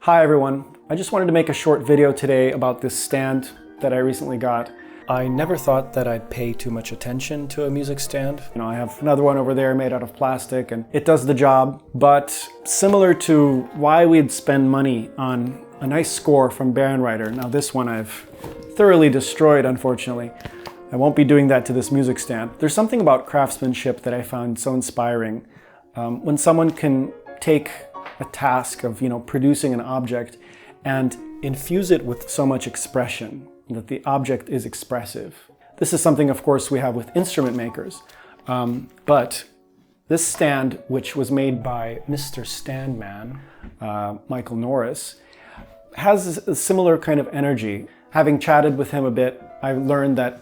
Hi everyone, I just wanted to make a short video today about this stand that I recently got. I never thought that I'd pay too much attention to a music stand. I have another one over there made out of plastic and it does the job, but similar to why we'd spend money on a nice score from Bärenreiter. Now this one I've thoroughly destroyed, unfortunately. I won't be doing that to this music stand. There's something about craftsmanship that I found so inspiring. When someone can take a task of producing an object and infuse it with so much expression that the object is expressive. This is something, of course, we have with instrument makers. But this stand, which was made by Mr. Standman, Michael Norris, has a similar kind of energy. Having chatted with him a bit, I learned that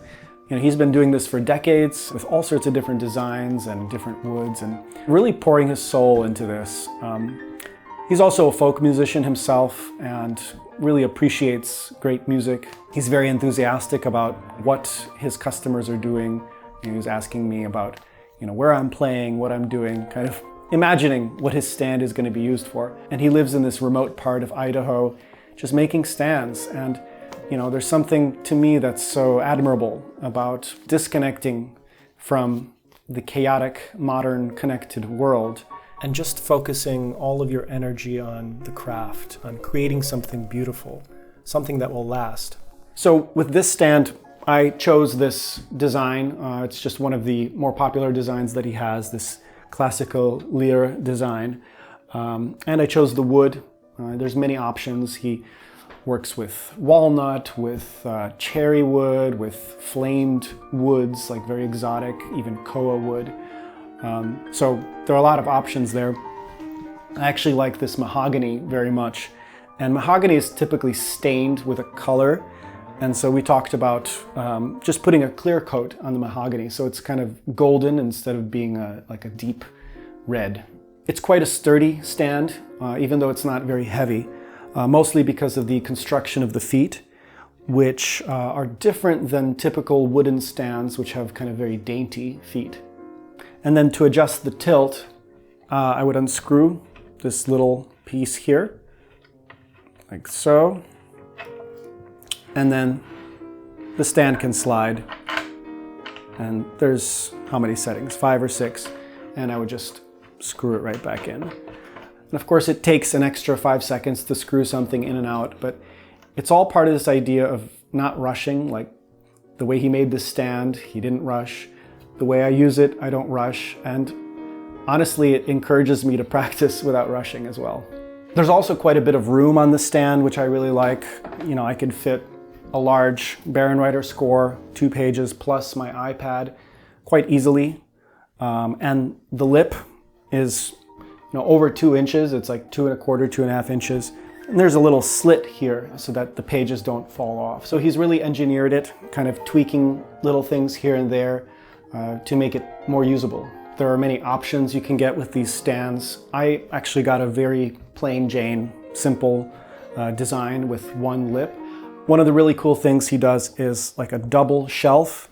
he's been doing this for decades with all sorts of different designs and different woods and really pouring his soul into this. He's also a folk musician himself and really appreciates great music. He's very enthusiastic about what his customers are doing. He was asking me about where I'm playing, what I'm doing, kind of imagining what his stand is going to be used for. And he lives in this remote part of Idaho, just making stands. And there's something to me that's so admirable about disconnecting from the chaotic, modern, connected world and just focusing all of your energy on the craft, on creating something beautiful, something that will last. So with this stand, I chose this design. It's just one of the more popular designs that he has, this classical lyre design. And I chose the wood. There's many options. He works with walnut, with cherry wood, with flamed woods, like very exotic, even koa wood. So there are a lot of options there. I actually like this mahogany very much. And mahogany is typically stained with a color. And so we talked about just putting a clear coat on the mahogany. So it's kind of golden instead of being like a deep red. It's quite a sturdy stand, even though it's not very heavy. Mostly because of the construction of the feet, which are different than typical wooden stands, which have kind of very dainty feet. And then to adjust the tilt, I would unscrew this little piece here, like so. And then the stand can slide. And there's how many settings? 5 or 6. And I would just screw it right back in. And of course it takes an extra 5 seconds to screw something in and out, but it's all part of this idea of not rushing. Like the way he made this stand, he didn't rush. The way I use it, I don't rush. And honestly, it encourages me to practice without rushing as well. There's also quite a bit of room on the stand, which I really like. I could fit a large Bärenreiter score, 2 pages, plus my iPad quite easily. And the lip is over 2 inches. It's like 2 1/4, 2.5 inches. And there's a little slit here so that the pages don't fall off. So he's really engineered it, kind of tweaking little things here and there to make it more usable. There are many options you can get with these stands. I actually got a very plain Jane, simple design with one lip. One of the really cool things he does is like a double shelf.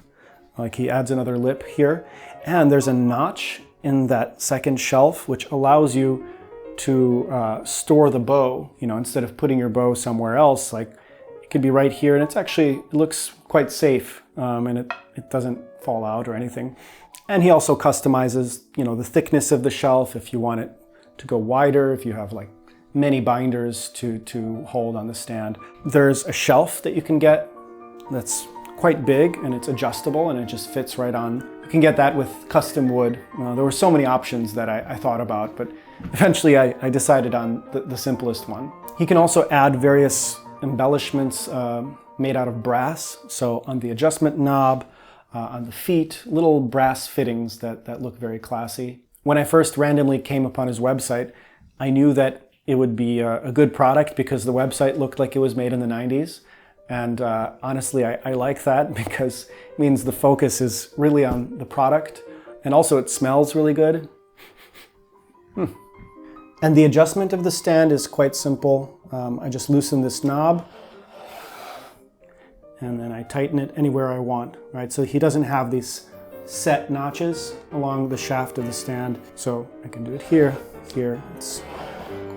Like he adds another lip here. And there's a notch in that second shelf, which allows you to store the bow, instead of putting your bow somewhere else. Like it could be right here, and it looks quite safe, and it doesn't fall out or anything. And he also customizes, the thickness of the shelf if you want it to go wider, if you have like many binders to hold on the stand. There's a shelf that you can get that's quite big and it's adjustable and it just fits right on. You can get that with custom wood. There were so many options that I thought about, but eventually I decided on the simplest one. He can also add various embellishments made out of brass. So on the adjustment knob, on the feet, little brass fittings that look very classy. When I first randomly came upon his website, I knew that it would be a good product because the website looked like it was made in the 90s. And honestly, I like that because it means the focus is really on the product. And also it smells really good. And the adjustment of the stand is quite simple. I just loosen this knob and then I tighten it anywhere I want, right? So he doesn't have these set notches along the shaft of the stand. So I can do it here, here. It's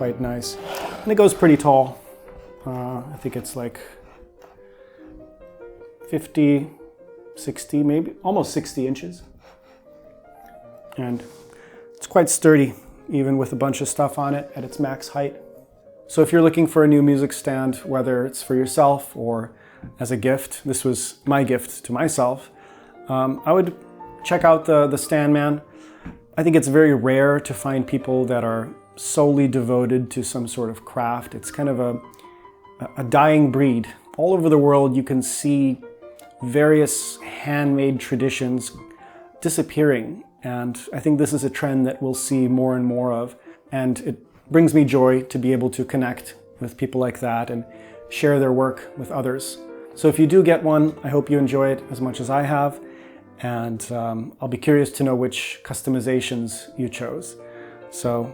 quite nice. And it goes pretty tall. I think it's like 50, 60, maybe almost 60 inches. And it's quite sturdy, even with a bunch of stuff on it at its max height. So if you're looking for a new music stand, whether it's for yourself or as a gift, this was my gift to myself, I would check out the Stand Man. I think it's very rare to find people that are solely devoted to some sort of craft. It's kind of a dying breed. All over the world you can see various handmade traditions disappearing, and I think this is a trend that we'll see more and more of, and it brings me joy to be able to connect with people like that and share their work with others. So if you do get one, I hope you enjoy it as much as I have, and I'll be curious to know which customizations you chose. So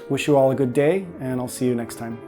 wish you all a good day, and I'll see you next time.